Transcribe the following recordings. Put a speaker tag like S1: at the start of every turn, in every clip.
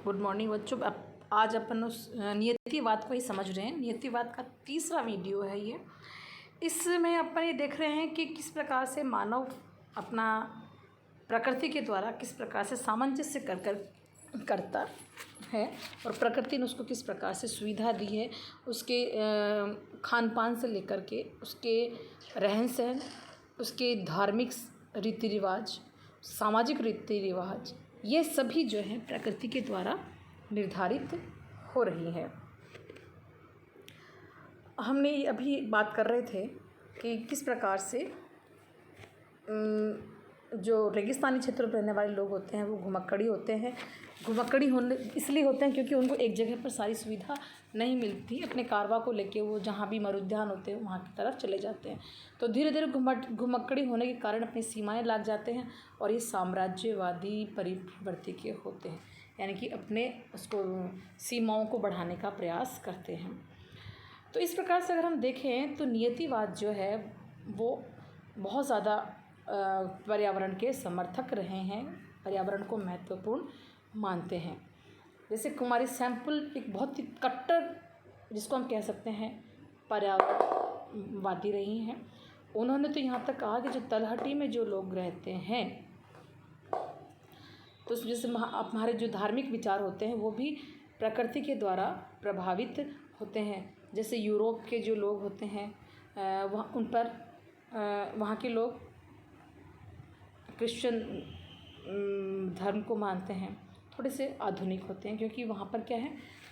S1: Good morning बच्चों। आज अपन उस नियतिवाद को ही समझ रहे हैं। नियतिवाद का तीसरा वीडियो है ये। इसमें अपन ये देख रहे हैं कि किस प्रकार से मानव अपना प्रकृति के द्वारा किस प्रकार से सामंजस्य करता है और प्रकृति ने उसको किस प्रकार से सुविधा दी है, उसके खान पान से लेकर के उसके रहन सहन, उसके धार्मिक रीति रिवाज, सामाजिक रीति रिवाज, ये सभी जो है प्रकृति के द्वारा निर्धारित हो रही है। हमने अभी बात कर रहे थे कि किस प्रकार से जो रेगिस्तानी क्षेत्रों में रहने वाले लोग होते हैं वो घुमक्कड़ी होते हैं। घुमक्कड़ी होने इसलिए होते हैं क्योंकि उनको एक जगह पर सारी सुविधा नहीं मिलती। अपने कारवा को लेके वो जहाँ भी मरुद्यान होते हैं वहाँ की तरफ चले जाते हैं। तो धीरे धीरे घुमक्कड़ी होने के कारण अपनी सीमाएं लाग जाते हैं और ये साम्राज्यवादी परिवर्ती के होते हैं, यानी कि अपने उसको सीमाओं को बढ़ाने का प्रयास करते हैं। तो इस प्रकार से अगर हम देखें तो नियतिवाद जो है वो बहुत ज़्यादा पर्यावरण के समर्थक रहे हैं, पर्यावरण को महत्वपूर्ण मानते हैं। जैसे कुमारी सैंपल एक बहुत ही कट्टर, जिसको हम कह सकते हैं पर्यावरणवादी रही हैं। उन्होंने तो यहाँ तक कहा कि जो तलहटी में जो लोग रहते हैं तो जैसे हमारे जो धार्मिक विचार होते हैं वो भी प्रकृति के द्वारा प्रभावित होते हैं। जैसे यूरोप के जो लोग होते हैं वहाँ उन पर वहाँ के लोग क्रिश्चियन धर्म को मानते हैं, थोड़े से आधुनिक होते हैं क्योंकि वहाँ पर क्या है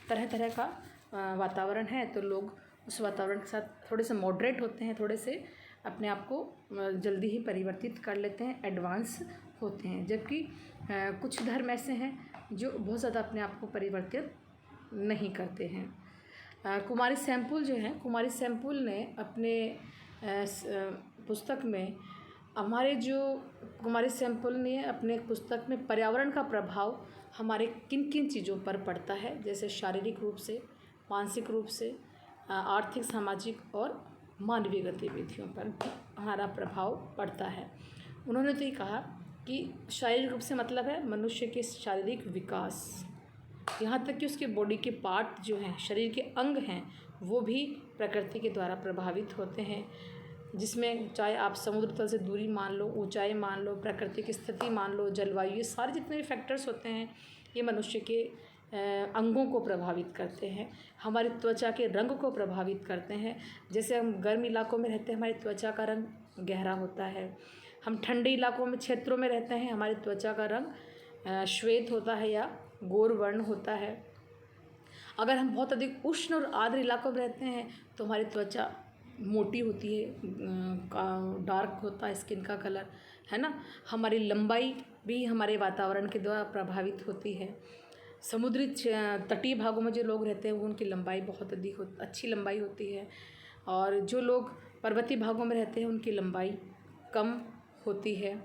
S1: तरह तरह का वातावरण है, तो लोग उस वातावरण के साथ थोड़े से मॉडरेट होते हैं, थोड़े से अपने आप को जल्दी ही परिवर्तित कर लेते हैं, एडवांस होते हैं। जबकि कुछ धर्म ऐसे हैं जो बहुत ज़्यादा अपने आप को परिवर्तित नहीं करते हैं। कुमारी सैंपल जो है, कुमारी सैंपल ने अपने पुस्तक में कुमारी सैंपल ने अपने पुस्तक में पर्यावरण का प्रभाव हमारे किन किन चीज़ों पर पड़ता है, जैसे शारीरिक रूप से, मानसिक रूप से, आर्थिक, सामाजिक और मानवीय गतिविधियों पर हमारा प्रभाव पड़ता है। उन्होंने तो ये कहा कि शारीरिक रूप से मतलब है मनुष्य के शारीरिक विकास, यहाँ तक कि उसके बॉडी के पार्ट जो हैं, शरीर के अंग हैं, वो भी प्रकृति के द्वारा प्रभावित होते हैं। जिसमें चाहे आप समुद्र तल से दूरी मान लो, ऊंचाई मान लो, प्रकृति की स्थिति मान लो, जलवायु, ये सारे जितने भी फैक्टर्स होते हैं ये मनुष्य के अंगों को प्रभावित करते हैं, हमारी त्वचा के रंग को प्रभावित करते हैं। जैसे हम गर्म इलाकों में रहते हैं, हमारी त्वचा का रंग गहरा होता है। हम ठंडे इलाकों में, क्षेत्रों में रहते हैं, हमारी त्वचा का रंग श्वेत होता है या गोर वर्ण होता है। अगर हम बहुत अधिक उष्ण और आर्द्र इलाकों में रहते हैं तो हमारी त्वचा मोटी होती है, डार्क होता है स्किन का कलर, है ना। हमारी लंबाई भी हमारे वातावरण के द्वारा प्रभावित होती है। समुद्री तटीय भागों में जो लोग रहते हैं वो उनकी लंबाई बहुत अधिक अच्छी लंबाई होती है, और जो लोग पर्वतीय भागों में रहते हैं उनकी लंबाई कम होती है।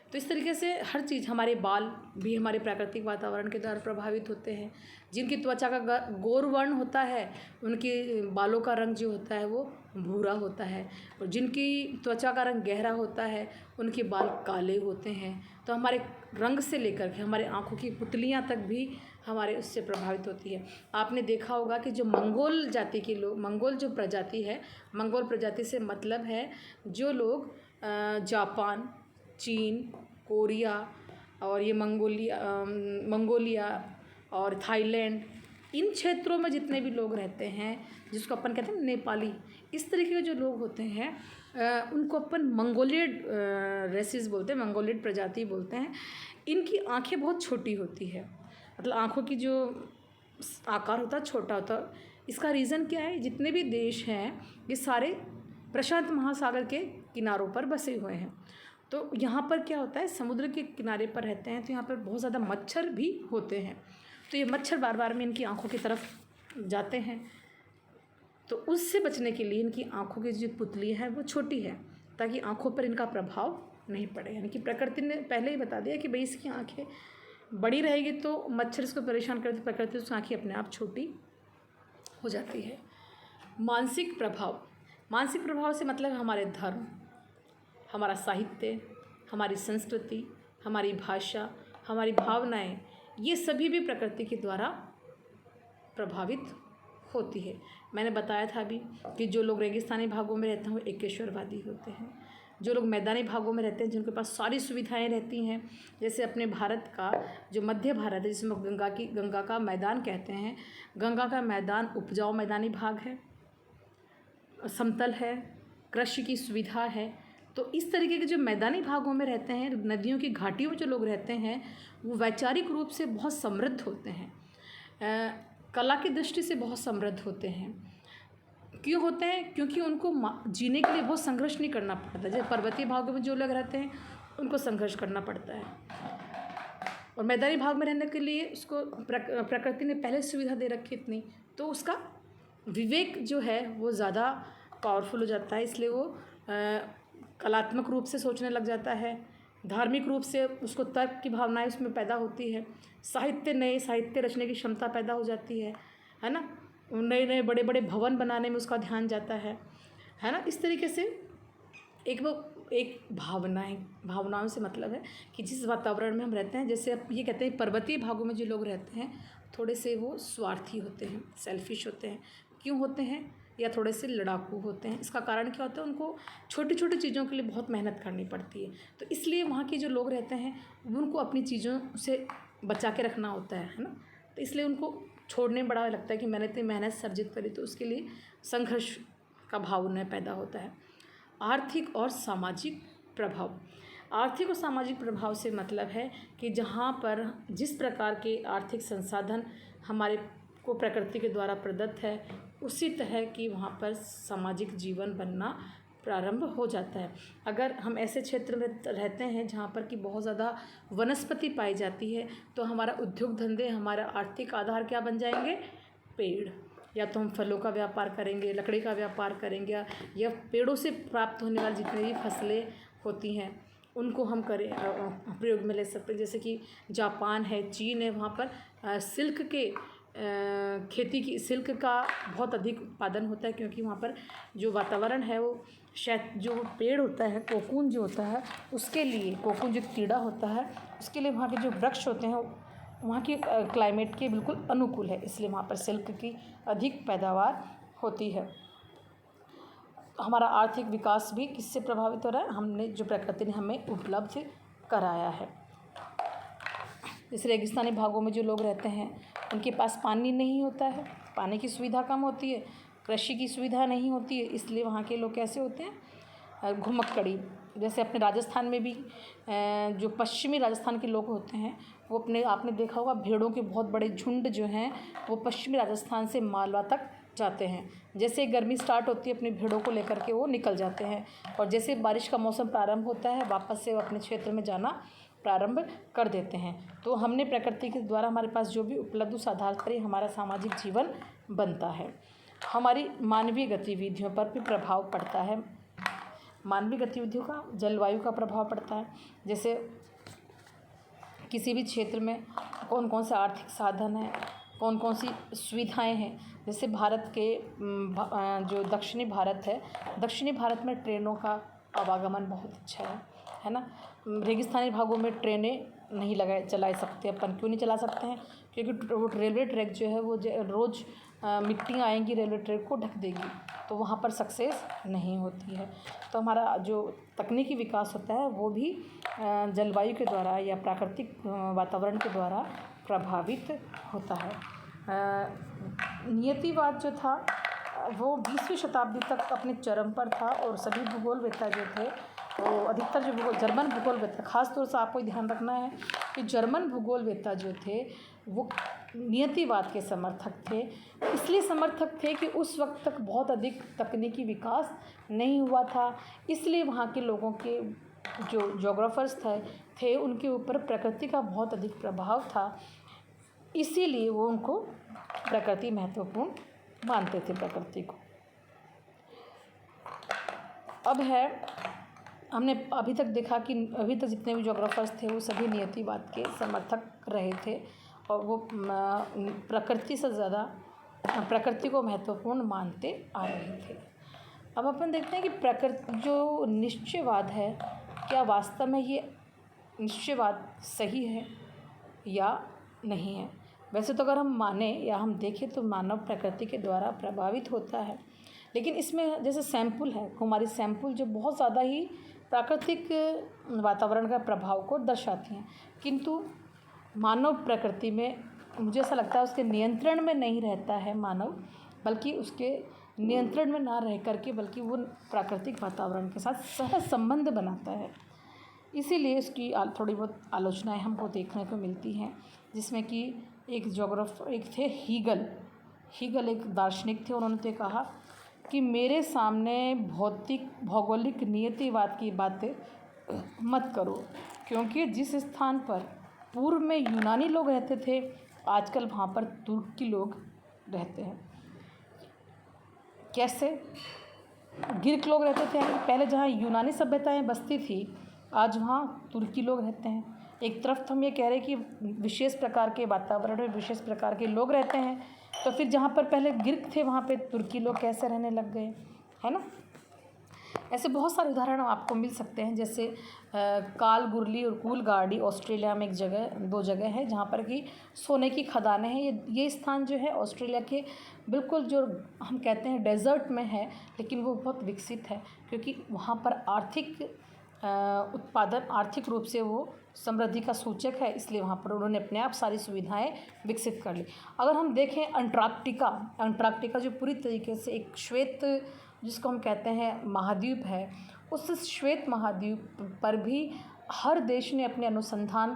S1: तो इस तरीके से हर चीज़, हमारे बाल भी हमारे प्राकृतिक वातावरण के द्वारा प्रभावित होते हैं। जिनकी त्वचा का गोर वर्ण होता है उनके बालों का रंग जो होता है वो भूरा होता है, और जिनकी त्वचा का रंग गहरा होता है उनके बाल काले होते हैं। तो हमारे रंग से लेकर के हमारे आँखों की पुतलियाँ तक भी हमारे उससे प्रभावित होती है। आपने देखा होगा कि जो मंगोल जाति के लोग, मंगोल जो प्रजाति है, मंगोल प्रजाति से मतलब है जो लोग जापान, चीन, कोरिया और ये मंगोलिया और थाईलैंड, इन क्षेत्रों में जितने भी लोग रहते हैं, जिसको अपन कहते हैं नेपाली, इस तरीके के जो लोग होते हैं उनको अपन मंगोलियड रेसिस बोलते हैं, मंगोलियड प्रजाति बोलते हैं। इनकी आंखें बहुत छोटी होती है, मतलब आँखों की जो आकार होता है छोटा होता है। इसका रीज़न क्या है, जितने भी देश हैं ये सारे प्रशांत महासागर के किनारों पर बसे हुए हैं। तो यहाँ पर क्या होता है, समुद्र के किनारे पर रहते हैं तो यहाँ पर बहुत ज़्यादा मच्छर भी होते हैं। तो ये मच्छर बार बार में इनकी आँखों की तरफ जाते हैं, तो उससे बचने के लिए इनकी आँखों की जो पुतली है वो छोटी है ताकि आँखों पर इनका प्रभाव नहीं पड़े। यानी कि प्रकृति ने पहले ही बता दिया कि भाई इसकी आँखें बड़ी रहेगी तो मच्छर इसको परेशान करे, तो प्रकृति उसकी आँखें अपने आप छोटी हो जाती है। मानसिक प्रभाव, मानसिक प्रभाव से मतलब हमारे धर्म, हमारा साहित्य, हमारी संस्कृति, हमारी भाषा, हमारी भावनाएं, ये सभी भी प्रकृति के द्वारा प्रभावित होती है। मैंने बताया था अभी कि जो लोग रेगिस्तानी भागों में रहते हैं वो एकेश्वरवादी होते हैं। जो लोग मैदानी भागों में रहते हैं, जिनके पास सारी सुविधाएं रहती हैं, जैसे अपने भारत का जो मध्य भारत है, जिसमें गंगा का मैदान कहते हैं, गंगा का मैदान उपजाऊ मैदानी भाग है, समतल है, कृषि की सुविधा है। तो इस तरीके के जो मैदानी भागों में रहते हैं, नदियों की घाटियों में जो लोग रहते हैं, वो वैचारिक रूप से बहुत समृद्ध होते हैं, कला की दृष्टि से बहुत समृद्ध होते हैं। क्यों होते हैं? क्योंकि उनको जीने के लिए बहुत संघर्ष नहीं करना पड़ता। जैसे पर्वतीय भागों में जो लोग रहते हैं उनको संघर्ष करना पड़ता है, और मैदानी भाग में रहने के लिए उसको प्रकृति ने पहले सुविधा दे रखी इतनी, तो उसका विवेक जो है वो ज़्यादा पावरफुल हो जाता है। इसलिए वो कलात्मक रूप से सोचने लग जाता है, धार्मिक रूप से उसको तर्क की भावनाएं उसमें पैदा होती है, नए साहित्य रचने की क्षमता पैदा हो जाती है ना। नए नए बड़े बड़े भवन बनाने में उसका ध्यान जाता है ना। इस तरीके से एक भावनाओं से मतलब है कि जिस वातावरण में हम रहते हैं, जैसे अब ये कहते हैं पर्वतीय भागों में जो लोग रहते हैं थोड़े से वो स्वार्थी होते हैं, सेल्फिश होते हैं। क्यों होते हैं? या थोड़े से लड़ाकू होते हैं। इसका कारण क्या होता है? उनको छोटी छोटी चीज़ों के लिए बहुत मेहनत करनी पड़ती है। तो इसलिए वहाँ के जो लोग रहते हैं उनको अपनी चीज़ों से बचा के रखना होता है ना। तो इसलिए उनको छोड़ने में बड़ा लगता है कि मैंने इतनी मेहनत सर्जित करी, तो उसके लिए संघर्ष का भाव उन्हें पैदा होता है। आर्थिक और सामाजिक प्रभाव। आर्थिक और सामाजिक प्रभाव से मतलब है कि जहाँ पर जिस प्रकार के आर्थिक संसाधन हमारे को प्रकृति के द्वारा प्रदत्त है, उसी तरह की वहाँ पर सामाजिक जीवन बनना प्रारंभ हो जाता है। अगर हम ऐसे क्षेत्र में रहते हैं जहाँ पर कि बहुत ज़्यादा वनस्पति पाई जाती है, तो हमारा उद्योग धंधे, हमारा आर्थिक आधार क्या बन जाएंगे? पेड़। या तो हम फलों का व्यापार करेंगे, लकड़ी का व्यापार करेंगे, या पेड़ों से प्राप्त होने वाली जितनी भी फसलें होती हैं उनको हम प्रयोग में ले सकते हैं। जैसे कि जापान है, चीन है, वहाँ पर सिल्क के सिल्क का बहुत अधिक उत्पादन होता है, क्योंकि वहाँ पर जो वातावरण है वो जो पेड़ होता है, कोकून जो होता है, उसके लिए कोकून जो कीड़ा होता है उसके लिए वहाँ के जो वृक्ष होते हैं वहाँ के क्लाइमेट के बिल्कुल अनुकूल है, इसलिए वहाँ पर सिल्क की अधिक पैदावार होती है। हमारा आर्थिक विकास भी किससे प्रभावित हो रहा है? हमने जो प्रकृति ने हमें उपलब्ध कराया है। जैसे रेगिस्तानी भागों में जो लोग रहते हैं उनके पास पानी नहीं होता है, पानी की सुविधा कम होती है, कृषि की सुविधा नहीं होती है, इसलिए वहाँ के लोग कैसे होते हैं? घुमक्कड़ी। जैसे अपने राजस्थान में भी जो पश्चिमी राजस्थान के लोग होते हैं वो आपने देखा होगा भेड़ों के बहुत बड़े झुंड जो हैं वो पश्चिमी राजस्थान से मालवा तक जाते हैं। जैसे गर्मी स्टार्ट होती है अपनी भेड़ों को लेकर के वो निकल जाते हैं, और जैसे बारिश का मौसम प्रारंभ होता है वापस से वो अपने क्षेत्र में जाना प्रारंभ कर देते हैं। तो हमने प्रकृति के द्वारा हमारे पास जो भी उपलब्ध उस आधार पर ही हमारा सामाजिक जीवन बनता है। हमारी मानवीय गतिविधियों पर भी प्रभाव पड़ता है। मानवीय गतिविधियों का जलवायु का प्रभाव पड़ता है। जैसे किसी भी क्षेत्र में कौन कौन से आर्थिक साधन हैं, कौन कौन सी सुविधाएं हैं। जैसे भारत के जो दक्षिणी भारत है, दक्षिणी भारत में ट्रेनों का आवागमन बहुत अच्छा है ना। रेगिस्तानी भागों में ट्रेनें नहीं चला सकते अपन। क्यों नहीं चला सकते हैं? क्योंकि वो रेलवे ट्रैक जो है वो रोज़ मिट्टियाँ आएंगी, रेलवे ट्रैक को ढक देगी, तो वहाँ पर सक्सेस नहीं होती है। तो हमारा जो तकनीकी विकास होता है वो भी जलवायु के द्वारा या प्राकृतिक वातावरण के द्वारा प्रभावित होता है। नियतिवाद जो था वो 20वीं शताब्दी तक अपने चरम पर था, और सभी भूगोलवेत्ता जो थे वो अधिकतर जो जर्मन भूगोलवेत्ता, खास तौर से आपको ध्यान रखना है कि जर्मन भूगोलवेत्ता जो थे वो नियतिवाद के समर्थक थे। इसलिए समर्थक थे कि उस वक्त तक बहुत अधिक तकनीकी विकास नहीं हुआ था, इसलिए वहाँ के लोगों के जो जोग्राफर्स थे उनके ऊपर प्रकृति का बहुत अधिक प्रभाव था, इसीलिए वो उनको प्रकृति महत्वपूर्ण मानते थे प्रकृति को। अब है, हमने अभी तक देखा कि अभी तक जितने भी जोग्राफर्स थे वो सभी नियतिवाद के समर्थक रहे थे, और वो प्रकृति से ज़्यादा प्रकृति को महत्वपूर्ण मानते आ रहे थे। अब अपन देखते हैं कि प्रकृति जो निश्चयवाद है, क्या वास्तव में ये निश्चयवाद सही है या नहीं है। वैसे तो अगर हम माने या हम देखें तो मानव प्रकृति के द्वारा प्रभावित होता है, लेकिन इसमें जैसे सैंपल है, कुमारी सैंपल जो बहुत ज़्यादा ही प्राकृतिक वातावरण का प्रभाव को दर्शाती हैं, किंतु मानव प्रकृति में मुझे ऐसा लगता है उसके नियंत्रण में नहीं रहता है मानव, बल्कि उसके नियंत्रण में ना रह कर के बल्कि वो प्राकृतिक वातावरण के साथ सह संबंध बनाता है। इसीलिए इसकी थोड़ी बहुत आलोचनाएं हमको देखने को मिलती हैं, जिसमें कि एक ज्योग्राफर एक थे हीगल एक दार्शनिक थे। उन्होंने तो कहा कि मेरे सामने भौगोलिक नियतिवाद की बातें मत करो, क्योंकि जिस स्थान पर पूर्व में यूनानी लोग रहते थे आजकल वहाँ पर तुर्की लोग रहते हैं। कैसे? ग्रीक लोग रहते थे पहले, जहाँ यूनानी सभ्यताएं बसती थी आज वहाँ तुर्की लोग रहते हैं। एक तरफ तो हम ये कह रहे हैं कि विशेष प्रकार के वातावरण में विशेष प्रकार के लोग रहते हैं, तो फिर जहाँ पर पहले ग्रीक थे वहाँ पे तुर्की लोग कैसे रहने लग गए, है ना। ऐसे बहुत सारे उदाहरण आपको मिल सकते हैं, जैसे कालगुरली और कूलगार्डी ऑस्ट्रेलिया में दो जगह है जहाँ पर कि सोने की खदानें हैं। ये स्थान जो है ऑस्ट्रेलिया के बिल्कुल जो हम कहते हैं डेजर्ट में है, लेकिन वो बहुत विकसित है क्योंकि वहाँ पर आर्थिक उत्पादन आर्थिक रूप से वो समृद्धि का सूचक है, इसलिए वहाँ पर उन्होंने अपने आप सारी सुविधाएं विकसित कर ली। अगर हम देखें अंटार्कटिका जो पूरी तरीके से एक श्वेत जिसको हम कहते हैं महाद्वीप है, उस श्वेत महाद्वीप पर भी हर देश ने अपने अनुसंधान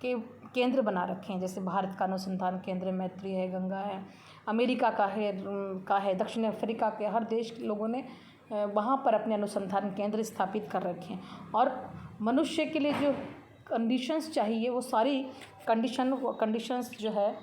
S1: के केंद्र बना रखे हैं। जैसे भारत का अनुसंधान केंद्र मैत्री है, गंगा है, अमेरिका का है, दक्षिण अफ्रीका के हर देश के लोगों ने वहाँ पर अपने अनुसंधान केंद्र स्थापित कर रखे हैं। और मनुष्य के लिए जो कंडीशंस चाहिए वो सारी कंडीशंस जो है